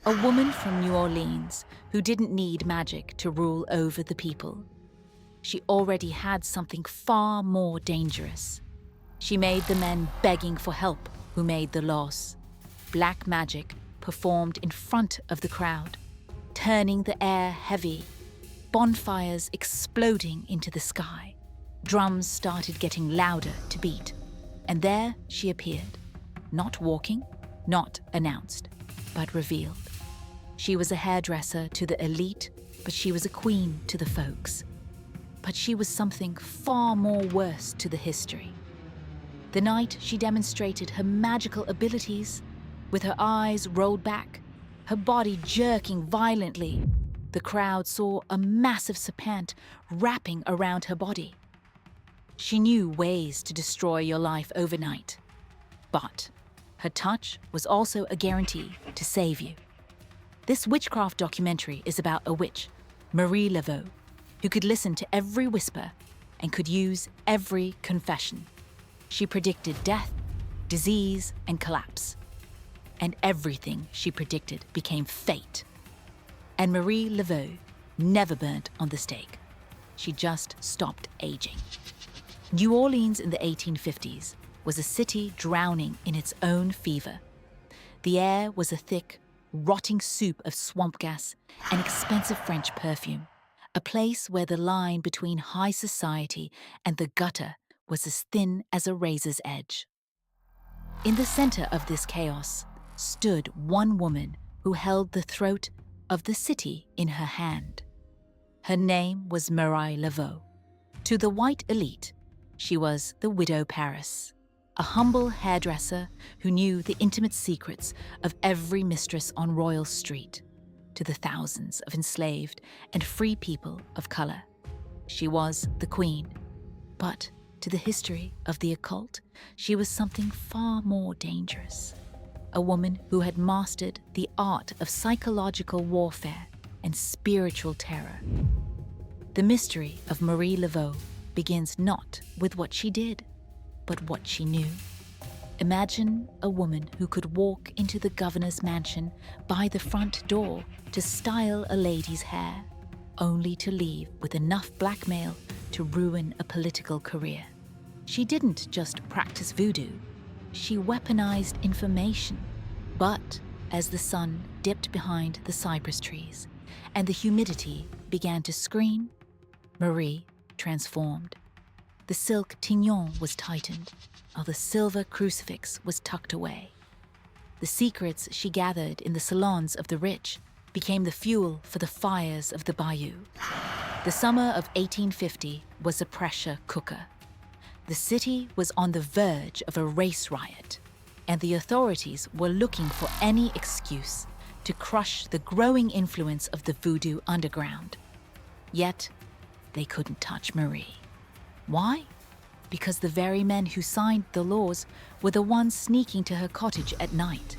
A woman from New Orleans who didn't need magic to rule over the people. She already had something far more dangerous. She made the men begging for help who made the laws. Black magic performed in front of the crowd, turning the air heavy, bonfires exploding into the sky. Drums started getting louder to beat, and there she appeared, not walking, not announced, but revealed. She was a hairdresser to the elite, but she was a queen to the folks. But she was something far more worse to the history. The night she demonstrated her magical abilities, with her eyes rolled back, her body jerking violently, the crowd saw a massive serpent wrapping around her body. She knew ways to destroy your life overnight, but her touch was also a guarantee to save you. This witchcraft documentary is about a witch, Marie Laveau, who could listen to every whisper and could use every confession. She predicted death, disease, and collapse. And everything she predicted became fate. And Marie Laveau never burnt on the stake. She just stopped aging. New Orleans in the 1850s was a city drowning in its own fever. The air was a thick, rotting soup of swamp gas and expensive French perfume, a place where the line between high society and the gutter was as thin as a razor's edge. In the center of this chaos stood one woman who held the throat of the city in her hand. Her name was Marie Laveau. To the white elite, she was the Widow Paris, a humble hairdresser who knew the intimate secrets of every mistress on Royal Street. To the thousands of enslaved and free people of color, she was the queen. But to the history of the occult, she was something far more dangerous. A woman who had mastered the art of psychological warfare and spiritual terror. The mystery of Marie Laveau begins not with what she did, but what she knew. Imagine a woman who could walk into the governor's mansion by the front door to style a lady's hair, only to leave with enough blackmail to ruin a political career. She didn't just practice voodoo, she weaponized information. But as the sun dipped behind the cypress trees and the humidity began to scream, Marie transformed. The silk tignon was tightened, while the silver crucifix was tucked away. The secrets she gathered in the salons of the rich became the fuel for the fires of the bayou. The summer of 1850 was a pressure cooker. The city was on the verge of a race riot, and the authorities were looking for any excuse to crush the growing influence of the voodoo underground. Yet, they couldn't touch Marie. Why? Because the very men who signed the laws were the ones sneaking to her cottage at night,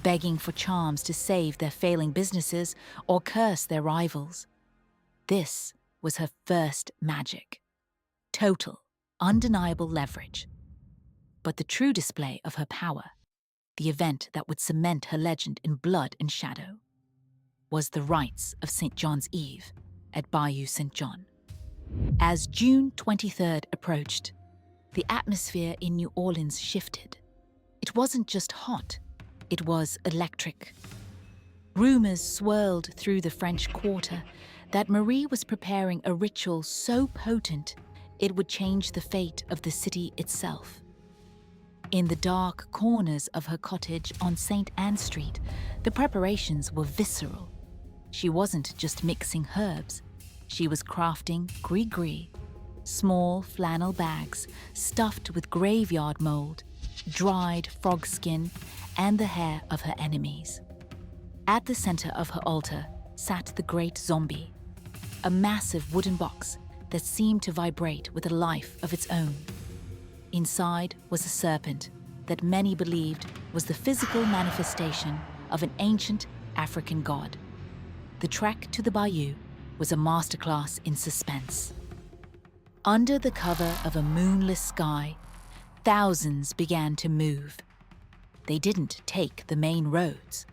begging for charms to save their failing businesses or curse their rivals. This was her first magic. Total, undeniable leverage. But the true display of her power, the event that would cement her legend in blood and shadow, was the rites of St. John's Eve at Bayou St. John. As June 23rd approached, the atmosphere in New Orleans shifted. It wasn't just hot, it was electric. Rumors swirled through the French Quarter that Marie was preparing a ritual so potent it would change the fate of the city itself. In the dark corners of her cottage on St. Anne Street, the preparations were visceral. She wasn't just mixing herbs, she was crafting gris-gris, small flannel bags stuffed with graveyard mold, dried frog skin, and the hair of her enemies. At the center of her altar sat the great Zombi, a massive wooden box that seemed to vibrate with a life of its own. Inside was a serpent that many believed was the physical manifestation of an ancient African god. The trek to the bayou was a masterclass in suspense. Under the cover of a moonless sky, thousands began to move. They didn't take the main roads.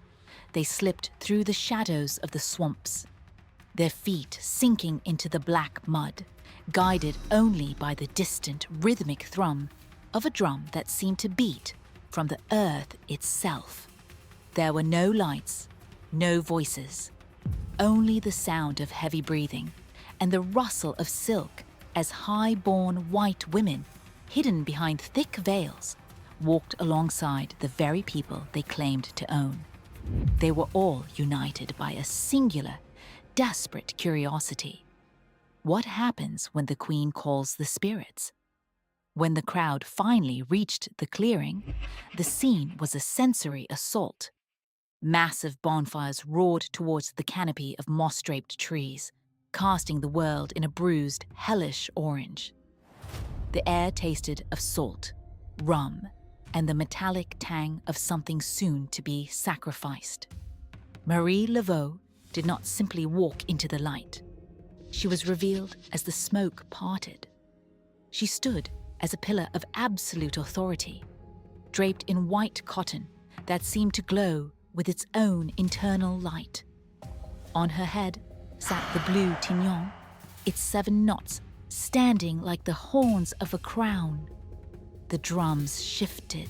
they slipped through the shadows of the swamps, their feet sinking into the black mud, guided only by the distant rhythmic thrum of a drum that seemed to beat from the earth itself. There were no lights, no voices, only the sound of heavy breathing and the rustle of silk as high-born white women, hidden behind thick veils, walked alongside the very people they claimed to own. They were all united by a singular, desperate curiosity. What happens when the Queen calls the spirits? When the crowd finally reached the clearing, the scene was a sensory assault. Massive bonfires roared towards the canopy of moss-draped trees, casting the world in a bruised, hellish orange. The air tasted of salt, rum, and the metallic tang of something soon to be sacrificed. Marie Laveau did not simply walk into the light. She was revealed as the smoke parted. She stood as a pillar of absolute authority, draped in white cotton that seemed to glow with its own internal light. On her head sat the blue tignon, its 7 knots standing like the horns of a crown. The drums shifted,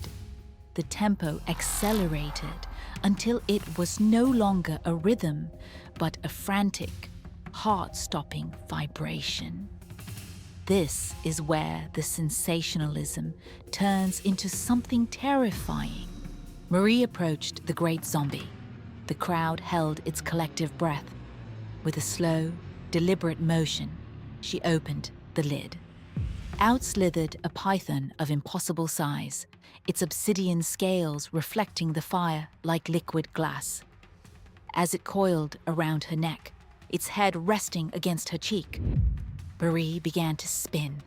the tempo accelerated until it was no longer a rhythm, but a frantic, heart-stopping vibration. This is where the sensationalism turns into something terrifying. Marie approached the great zombie. The crowd held its collective breath. With a slow, deliberate motion, she opened the lid. Out slithered a python of impossible size, its obsidian scales reflecting the fire like liquid glass. As it coiled around her neck, its head resting against her cheek, Marie began to spin.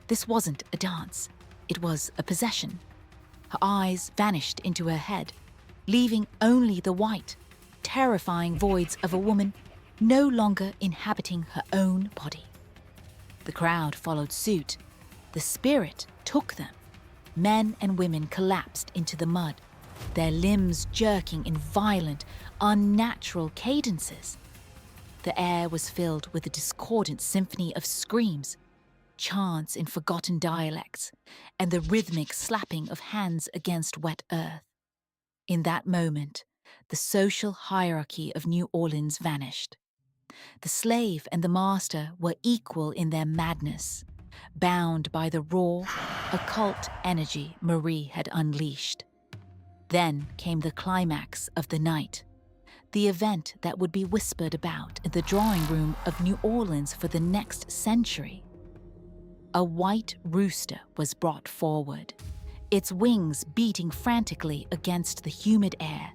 This wasn't a dance, it was a possession. Her eyes vanished into her head, leaving only the white, terrifying voids of a woman no longer inhabiting her own body. The crowd followed suit. The spirit took them. Men and women collapsed into the mud, their limbs jerking in violent, unnatural cadences. The air was filled with a discordant symphony of screams, chants in forgotten dialects, and the rhythmic slapping of hands against wet earth. In that moment, the social hierarchy of New Orleans vanished. The slave and the master were equal in their madness, bound by the raw, occult energy Marie had unleashed. Then came the climax of the night, the event that would be whispered about in the drawing room of New Orleans for the next century. A white rooster was brought forward, its wings beating frantically against the humid air.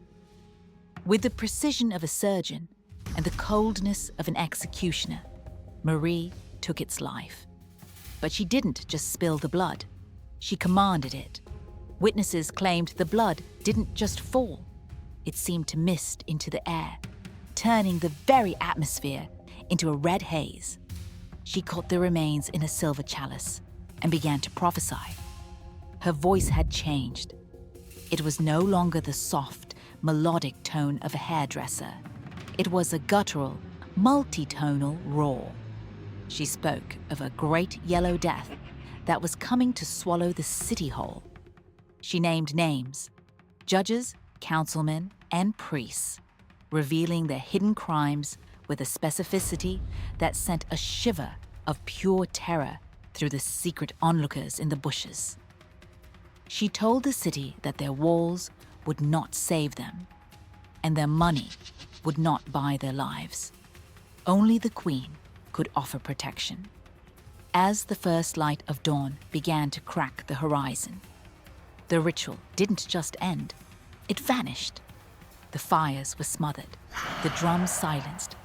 With the precision of a surgeon and the coldness of an executioner, Marie took its life. But she didn't just spill the blood. She commanded it. Witnesses claimed the blood didn't just fall. It seemed to mist into the air, turning the very atmosphere into a red haze. She caught the remains in a silver chalice and began to prophesy. Her voice had changed. It was no longer the soft, melodic tone of a hairdresser. It was a guttural, multitonal roar. She spoke of a great yellow death that was coming to swallow the city whole. She named names, judges, councilmen, and priests, revealing their hidden crimes with a specificity that sent a shiver of pure terror through the secret onlookers in the bushes. She told the city that their walls would not save them, and their money would not buy their lives. Only the Queen could offer protection. As the first light of dawn began to crack the horizon, the ritual didn't just end, it vanished. The fires were smothered, the drums silenced,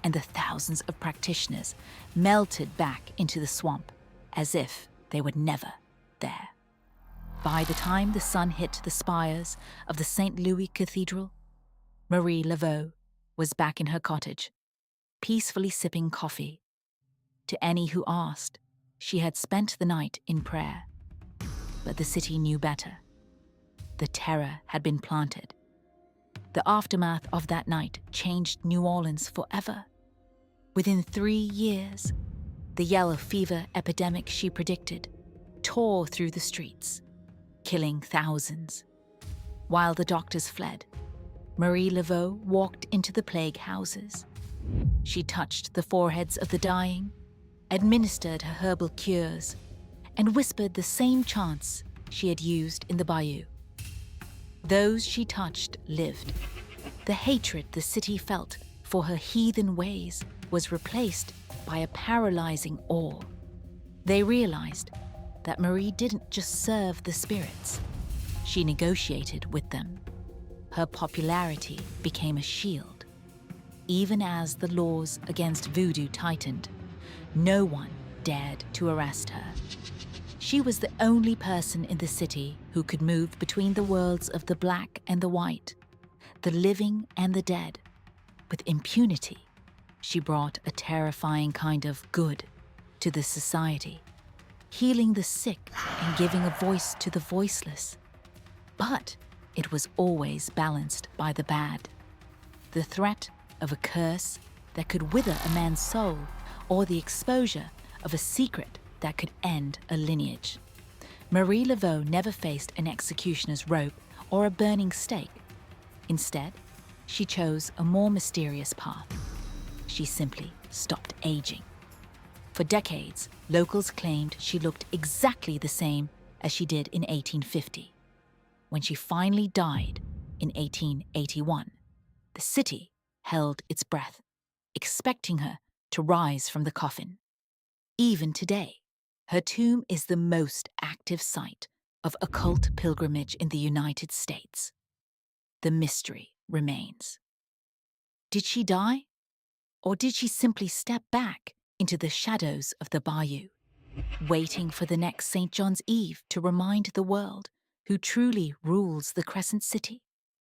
and the thousands of practitioners melted back into the swamp as if they were never there. By the time the sun hit the spires of the St. Louis Cathedral, Marie Laveau was back in her cottage, peacefully sipping coffee. To any who asked, she had spent the night in prayer. But the city knew better. The terror had been planted. The aftermath of that night changed New Orleans forever. Within 3 years, the yellow fever epidemic she predicted tore through the streets, killing thousands. While the doctors fled, Marie Laveau walked into the plague houses. She touched the foreheads of the dying, administered her herbal cures, and whispered the same chants she had used in the bayou. Those she touched lived. The hatred the city felt for her heathen ways was replaced by a paralyzing awe. They realized that Marie didn't just serve the spirits, she negotiated with them. Her popularity became a shield. Even as the laws against voodoo tightened, no one dared to arrest her. She was the only person in the city who could move between the worlds of the black and the white, the living and the dead. With impunity, she brought a terrifying kind of good to the society, healing the sick and giving a voice to the voiceless. But it was always balanced by the bad. The threat of a curse that could wither a man's soul, or the exposure of a secret that could end a lineage. Marie Laveau never faced an executioner's rope or a burning stake. Instead, she chose a more mysterious path. She simply stopped aging. For decades, locals claimed she looked exactly the same as she did in 1850. When she finally died in 1881, the city held its breath, expecting her to rise from the coffin. Even today, her tomb is the most active site of occult pilgrimage in the United States. The mystery remains. Did she die? Or did she simply step back into the shadows of the bayou, waiting for the next St. John's Eve to remind the world who truly rules the Crescent City?